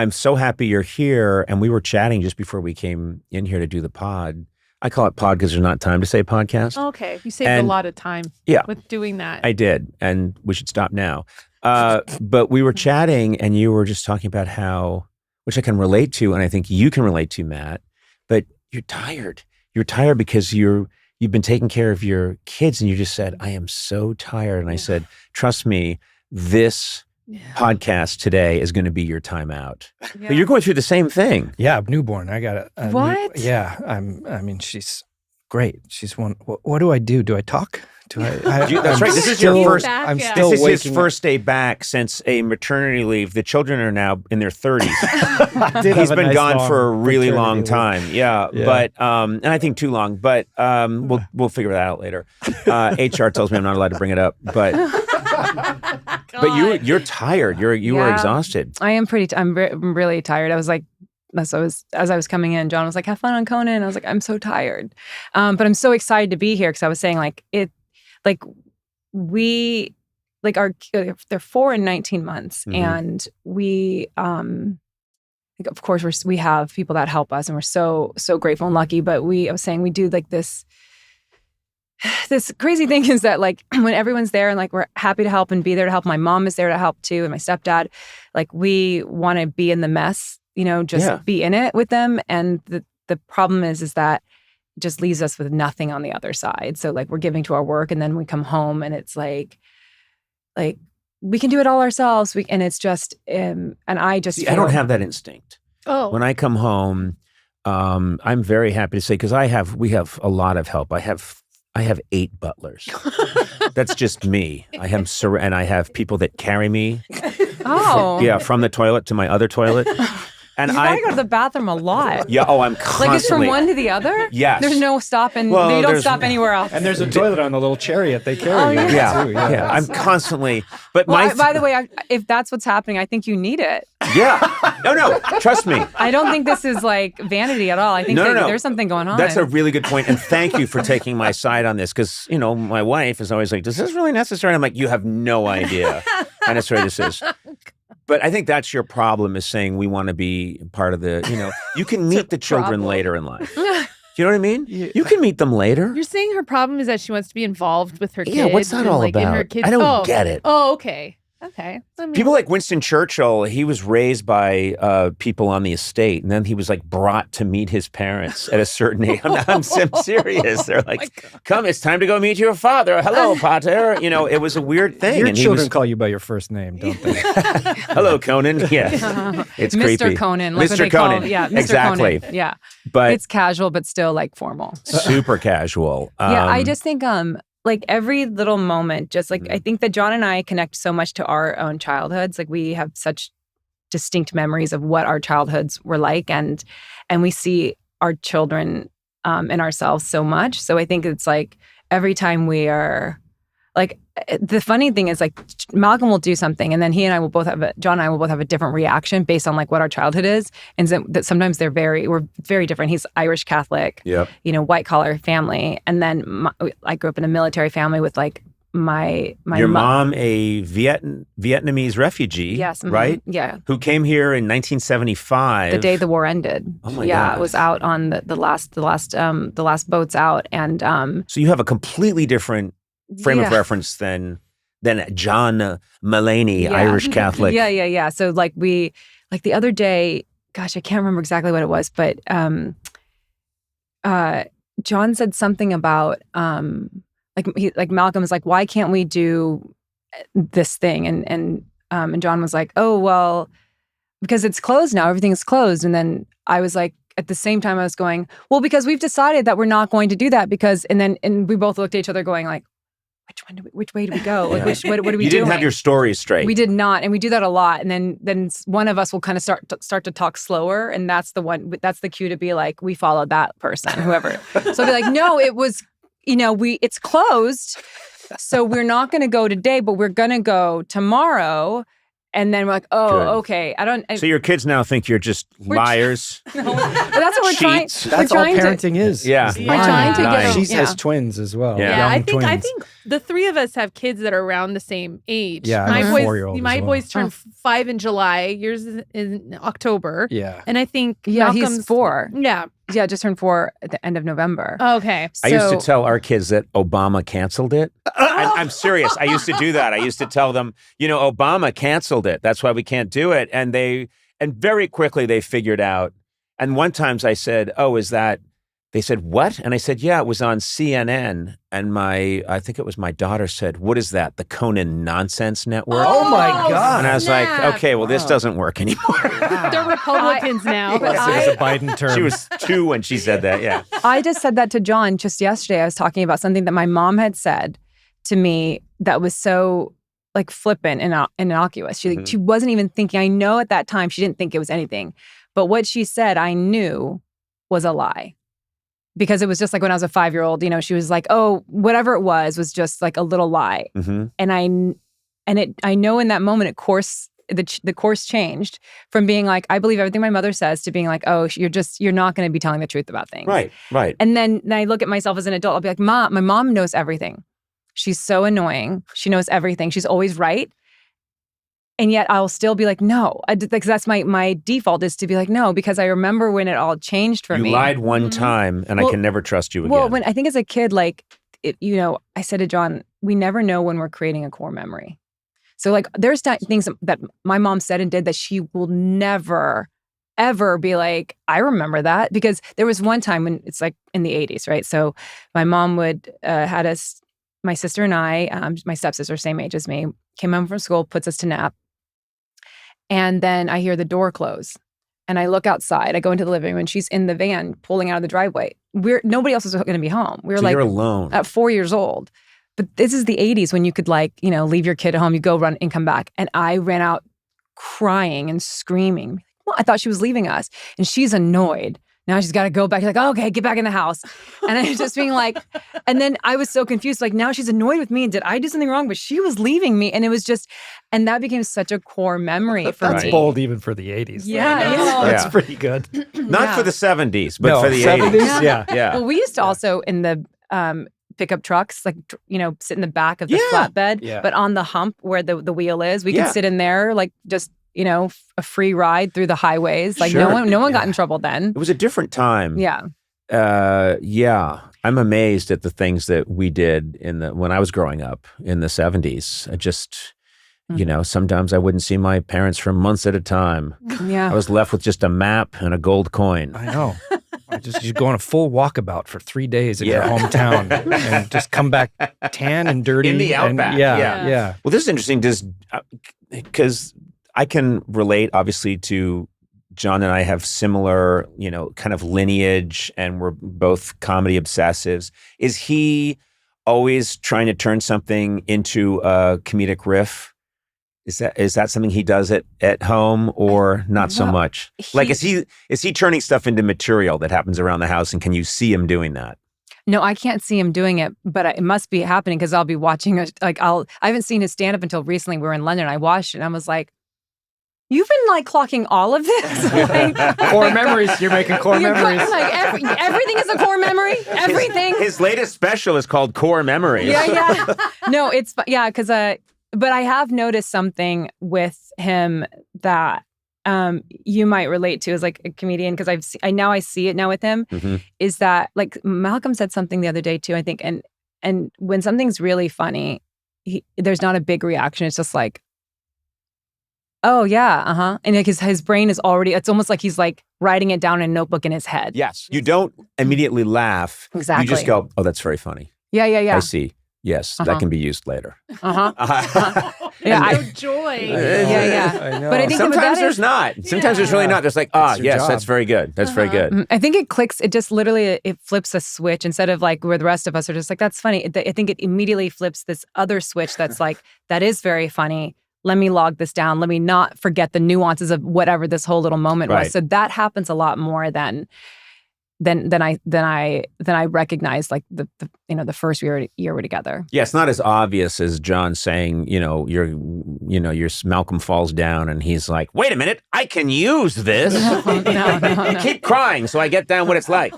I'm so happy you're here. And we were chatting just before we came in here to do the pod. I call it pod because there's not time to say podcast. Okay. You saved a lot of time with doing that. I did. And we should stop now. But we were chatting and you were just talking about how, which I can relate to, and I think you can relate to, Matt, but you're tired. You're tired because you've been taking care of your kids and you just said, I am so tired. And I said, trust me, this podcast today is going to be your time out. Yeah. But you're going through the same thing. Yeah, newborn. I got it. What? I mean, she's great. She's one. What do I do? Do I talk? That's right. This is your first. This is his first day back since a maternity leave. The children are now in their 30s. He's been gone for a really long time. Yeah. But and I think too long. But we'll figure that out later. HR tells me I'm not allowed to bring it up. But you're tired. You were exhausted. I am I'm really tired. I was like. As I was coming in, John was like, "Have fun on Conan." I was like, "I'm so tired," but I'm so excited to be here because I was saying they're 4 and 19 months, and we of course we have people that help us, and we're so grateful and lucky. But I was saying we do like this crazy thing is that like when everyone's there and like we're happy to help and be there to help. My mom is there to help too, and my stepdad. Like we want to be in the mess. Just be in it with them. And the problem is that it just leaves us with nothing on the other side. So like we're giving to our work and then we come home and it's like we can do it all ourselves. And it's just, and I just I don't have that instinct. Oh. When I come home, I'm very happy to say, because we have a lot of help. I have 8 butlers. That's just me. And I have people that carry me. Oh. Yeah, from the toilet to my other toilet. And you gotta go to the bathroom a lot. Yeah. Oh, I'm constantly. Like it's from one to the other. Yes. There's no stopping. You don't stop anywhere else. And there's a toilet on the little chariot they carry. Oh, yeah. Too. Yeah. I'm constantly. But by the way, if that's what's happening, I think you need it. Yeah. No. Trust me. I don't think this is like vanity at all. I think there's something going on. That's a really good point. And thank you for taking my side on this, because my wife is always like, "Is this really necessary?" I'm like, "You have no idea how necessary this is." But I think that's your problem, is saying we want to be part of the, you can meet the children later in life. You know what I mean? You can meet them later. You're saying her problem is that she wants to be involved with her kids. Yeah, what's that all about? In her kids. I don't get it. Oh, okay. Okay. People like Winston Churchill, he was raised by people on the estate, and then he was like brought to meet his parents at a certain age. I'm serious. They're like, "Come, it's time to go meet your father. Hello, pater." It was a weird thing. Your children call you by your first name, don't they? Hello, Conan. Yeah, it's Mr. creepy. Conan. Like Mr. Conan. Mr. Exactly. Conan. Yeah, but it's casual, but still like formal. Super casual. I just think like every little moment, just like I think that John and I connect so much to our own childhoods. Like we have such distinct memories of what our childhoods were like, and we see our children in ourselves so much. So I think it's like every time we are like, the funny thing is like Malcolm will do something and then John and I will both have a different reaction based on like what our childhood is. And so that sometimes we're very different. He's Irish Catholic, white collar family. And then I grew up in a military family with like your mom, a Vietnamese refugee, yes, right? Yeah. Who came here in 1975. The day the war ended. Oh my God. Yeah, it was out on the last boats out. And so you have a completely different frame of reference than John Mulaney, Irish Catholic. Yeah. So like the other day, gosh, I can't remember exactly what it was, but John said something about Malcolm is like, "Why can't we do this thing?" And John was like, "Oh, well, because it's closed now. Everything's closed." And then I was like, at the same time I was going, "Well, because we've decided that we're not going to do that because," and we both looked at each other going like, which way do we go? Like, what are we doing? You didn't have your stories straight. We did not, and we do that a lot. And then one of us will kind of start to talk slower, and that's the cue to be like, we followed that person, whoever. So they're like, "No, it was, it's closed, so we're not going to go today, but we're going to go tomorrow." And then we're like, "Oh, good. Okay." So your kids now think you're just liars. No, but that's what we're trying. That's all parenting is. Yeah, we're trying to get. She has twins as well. Yeah, I think the three of us have kids that are around the same age. Yeah, my I have a boys, 4-year-old my as well. boys turned 5 in July. Yours is in October. Yeah. And I think Yeah, Malcolm's he's 4. Yeah. Yeah, just turned 4 at the end of November. Okay. I used to tell our kids that Obama canceled it. I'm serious. I used to do that. I used to tell them, Obama canceled it. That's why we can't do it. And very quickly they figured out. And one time I said, "Oh, is that?" They said, "What?" And I said, "Yeah, it was on CNN." And I think it was my daughter said, "What is that? The Conan Nonsense Network?" Oh my God. And I was like, "Okay, well, this doesn't work anymore." They're Republicans now. It was a Biden term. She was 2 when she said that. Yeah. I just said that to John just yesterday. I was talking about something that my mom had said to me that was so like flippant and innocuous. She wasn't even thinking. I know at that time she didn't think it was anything. But what she said, I knew was a lie. Because it was just like when I was a 5-year-old, she was like, "Oh, whatever it was just like a little lie." Mm-hmm. And I know in that moment, the course changed from being like, I believe everything my mother says, to being like, "Oh, you're not going to be telling the truth about things." Right. And then I look at myself as an adult. I'll be like, "Mom, my mom knows everything. She's so annoying. She knows everything. She's always right." And yet I'll still be like, no, because that's my default is to be like, no, because I remember when it all changed for me. You lied one time and I can never trust you again. Well, when I think as a kid, like, I said to John, we never know when we're creating a core memory. So like there's things that my mom said and did that she will never, ever be like, I remember that. Because there was one time when it's like in the 80s, right? So my mom would had us, my sister and I, my stepsister, same age as me, came home from school, puts us to nap. And then I hear the door close and I look outside. I go into the living room and she's in the van pulling out of the driveway. Nobody else was going to be home. We were so like, you're alone at 4 years old. But this is the 80s when you could leave your kid at home, you go run and come back. And I ran out crying and screaming. Well, I thought she was leaving us and she's annoyed. Now she's got to go back. She's like, "Oh, okay, get back in the house." And I was just being like, and then I was so confused. Like now she's annoyed with me. And did I do something wrong? But she was leaving me. And it was just, and that became such a core memory for me. That's bold even for the 80s. Yeah. That's pretty good. Not for the 70s, but for the 70s. 80s. Yeah. Well, we used to also in the pickup trucks, like, sit in the back of the flatbed, but on the hump where the wheel is, we could sit in there, like just, a free ride through the highways. Like no one got in trouble then. It was a different time. Yeah. I'm amazed at the things that we did when I was growing up in the 70s. I just, sometimes I wouldn't see my parents for months at a time. Yeah. I was left with just a map and a gold coin. I know. You go on a full walkabout for 3 days in your hometown and just come back tan and dirty. In the outback. Yeah. Well, this is interesting because I can relate, obviously, to John and I have similar, kind of lineage, and we're both comedy obsessives. Is he always trying to turn something into a comedic riff? Is that something he does at home or not so much? Like, is he turning stuff into material that happens around the house, and can you see him doing that? No, I can't see him doing it, but it must be happening because I'll be watching. I haven't seen his stand up until recently. We were in London. I watched it and I was like, "You've been clocking all of this?" Core memories. You're making core memories. Everything is a core memory. Everything. His latest special is called Core Memories. Yeah. No, it's because but I have noticed something with him that you might relate to as like a comedian, because I see it now with him. Mm-hmm. Is that like Malcolm said something the other day too, I think, and when something's really funny, there's not a big reaction. It's just like, "Oh yeah, uh-huh." And like his brain is already, it's almost like he's like writing it down in a notebook in his head. Yes. You don't immediately laugh. Exactly. You just go, "Oh, that's very funny." Yeah. I see. Yes, that can be used later. Yeah, no joy. Yeah. I know. But I think sometimes there's not. Sometimes there's really not. There's like, yes, job. That's very good. That's very good. I think it clicks. It just literally, it flips a switch instead of like where the rest of us are just like, "That's funny." I think it immediately flips this other switch that's like, "That is very funny. Let me log this down. Let me not forget the nuances of whatever this whole little moment was." So that happens a lot more than I recognize, like the first year we're together. Yeah, it's not as obvious as John saying, your Malcolm falls down and he's like, "Wait a minute, I can use this." No. Keep crying so I get down what it's like.